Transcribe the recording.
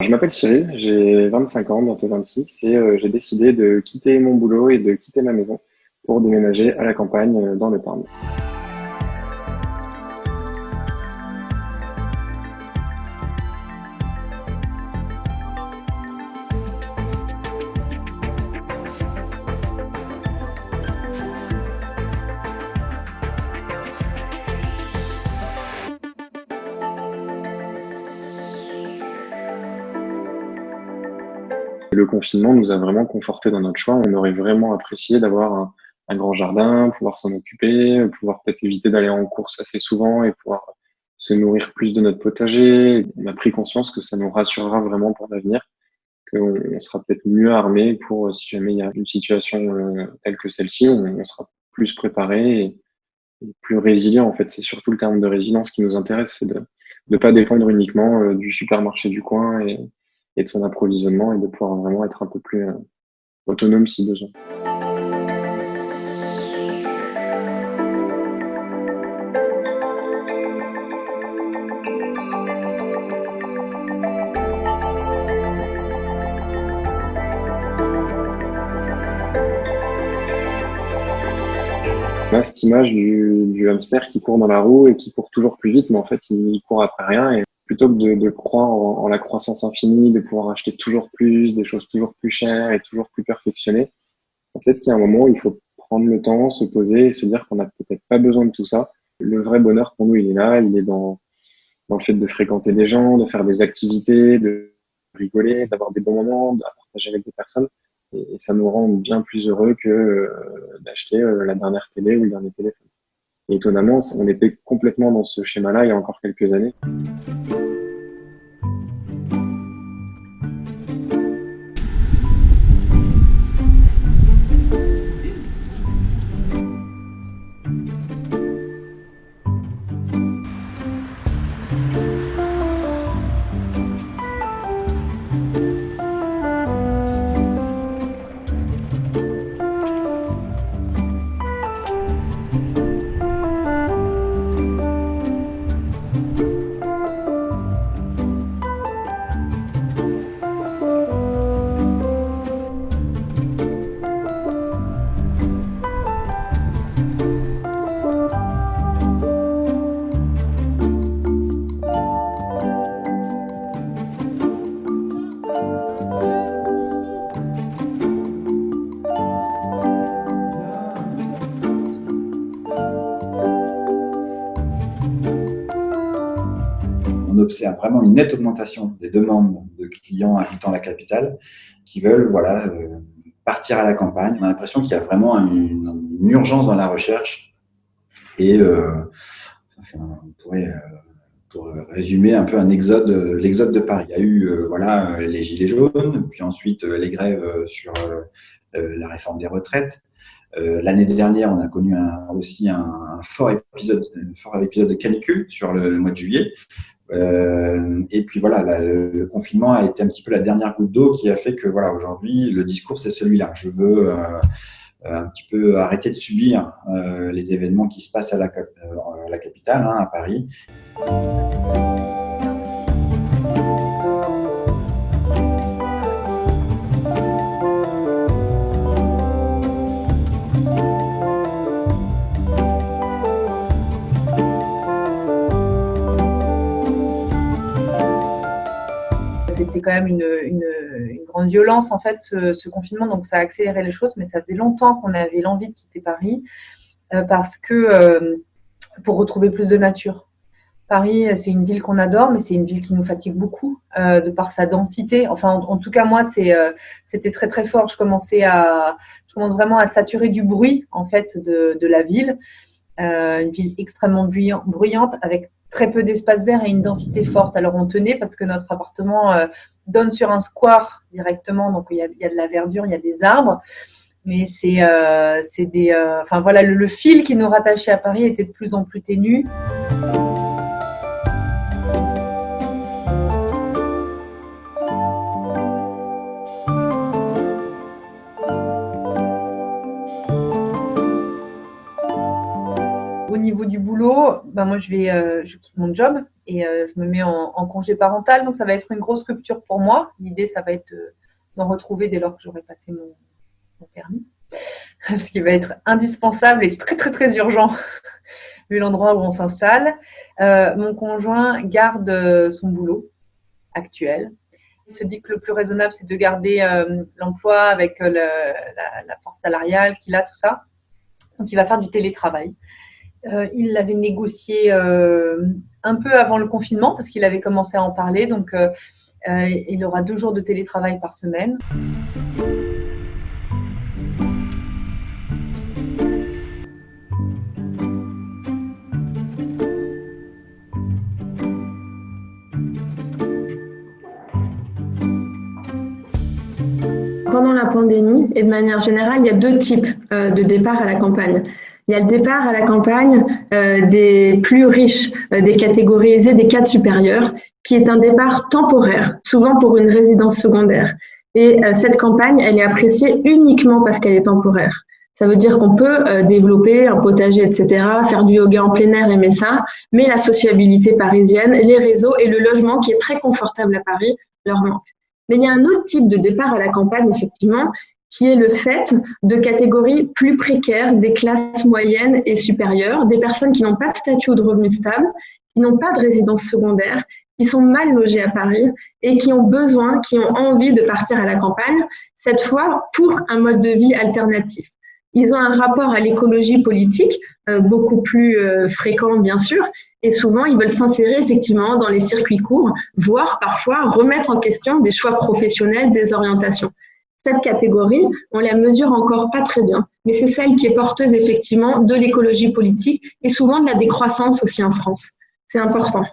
Je m'appelle Cyril, j'ai 25 ans, bientôt 26, et j'ai décidé de quitter mon boulot et de quitter ma maison pour déménager à la campagne dans le Tarn. Le confinement nous a vraiment confortés dans notre choix. On aurait vraiment apprécié d'avoir un grand jardin, pouvoir s'en occuper, pouvoir peut-être éviter d'aller en course assez souvent et pouvoir se nourrir plus de notre potager. On a pris conscience que ça nous rassurera vraiment pour l'avenir, qu'on sera peut-être mieux armé pour si jamais il y a une situation telle que celle-ci, on sera plus préparé et plus résilient. En fait, c'est surtout le terme de résilience qui nous intéresse, c'est de ne pas dépendre uniquement du supermarché du coin et de son approvisionnement et de pouvoir vraiment être un peu plus autonome si besoin. On a cette image du hamster qui court dans la roue et qui court toujours plus vite, mais en fait, il court après rien. Et plutôt que de croire en la croissance infinie, de pouvoir acheter toujours plus, des choses toujours plus chères et toujours plus perfectionnées, peut-être qu'il y a un moment où il faut prendre le temps, se poser et se dire qu'on n'a peut-être pas besoin de tout ça. Le vrai bonheur pour nous, il est là, il est dans le fait de fréquenter des gens, de faire des activités, de rigoler, d'avoir des bons moments, de partager avec des personnes. Et ça nous rend bien plus heureux que d'acheter la dernière télé ou le dernier téléphone. Et étonnamment, on était complètement dans ce schéma-là il y a encore quelques années. On observe vraiment une nette augmentation des demandes de clients habitant la capitale qui veulent partir à la campagne. On a l'impression qu'il y a vraiment une urgence dans la recherche et on pourrait pour résumer un peu l'exode de Paris. Il y a eu les gilets jaunes, puis ensuite les grèves sur la réforme des retraites. L'année dernière, on a connu aussi un fort épisode de canicule sur le mois de juillet. Et puis le confinement a été un petit peu la dernière goutte d'eau qui a fait que aujourd'hui, le discours, c'est celui-là. Je veux un petit peu arrêter de subir les événements qui se passent à la capitale, à Paris. C'était quand même une grande violence en fait ce confinement, donc ça a accéléré les choses, mais ça faisait longtemps qu'on avait l'envie de quitter Paris parce que pour retrouver plus de nature. Paris, c'est une ville qu'on adore, mais c'est une ville qui nous fatigue beaucoup de par sa densité. Enfin, en tout cas, moi, c'était très très fort. Je commence vraiment à saturer du bruit en fait de la ville. Une ville extrêmement bruyante avec très peu d'espace vert et une densité forte. Alors on tenait parce que notre appartement donne sur un square directement, donc il y a de la verdure, il y a des arbres, mais le fil qui nous rattachait à Paris était de plus en plus ténu. Au niveau du boulot, moi je quitte mon job et je me mets en congé parental, donc ça va être une grosse rupture pour moi. L'idée, ça va être d'en retrouver dès lors que j'aurai passé mon permis, ce qui va être indispensable et très très très urgent vu l'endroit où on s'installe. Mon conjoint garde son boulot actuel. Il se dit que le plus raisonnable, c'est de garder l'emploi avec la force salariale qu'il a, tout ça. Donc, il va faire du télétravail. Il l'avait négocié un peu avant le confinement parce qu'il avait commencé à en parler. Donc, il aura 2 jours de télétravail par semaine. Pendant la pandémie et de manière générale, il y a 2 types de départ à la campagne. Il y a le départ à la campagne des plus riches, des catégories aisées, des cadres supérieurs, qui est un départ temporaire, souvent pour une résidence secondaire. Et cette campagne, elle est appréciée uniquement parce qu'elle est temporaire. Ça veut dire qu'on peut développer un potager, etc., faire du yoga en plein air, aimer ça, mais la sociabilité parisienne, les réseaux et le logement qui est très confortable à Paris leur manquent. Mais il y a un autre type de départ à la campagne, effectivement, qui est le fait de catégories plus précaires, des classes moyennes et supérieures, des personnes qui n'ont pas de statut ou de revenu stable, qui n'ont pas de résidence secondaire, qui sont mal logées à Paris et qui ont besoin, qui ont envie de partir à la campagne, cette fois pour un mode de vie alternatif. Ils ont un rapport à l'écologie politique beaucoup plus fréquent, bien sûr, et souvent, ils veulent s'insérer effectivement dans les circuits courts, voire parfois remettre en question des choix professionnels, des orientations. Cette catégorie, on la mesure encore pas très bien, mais c'est celle qui est porteuse effectivement de l'écologie politique et souvent de la décroissance aussi en France. C'est important.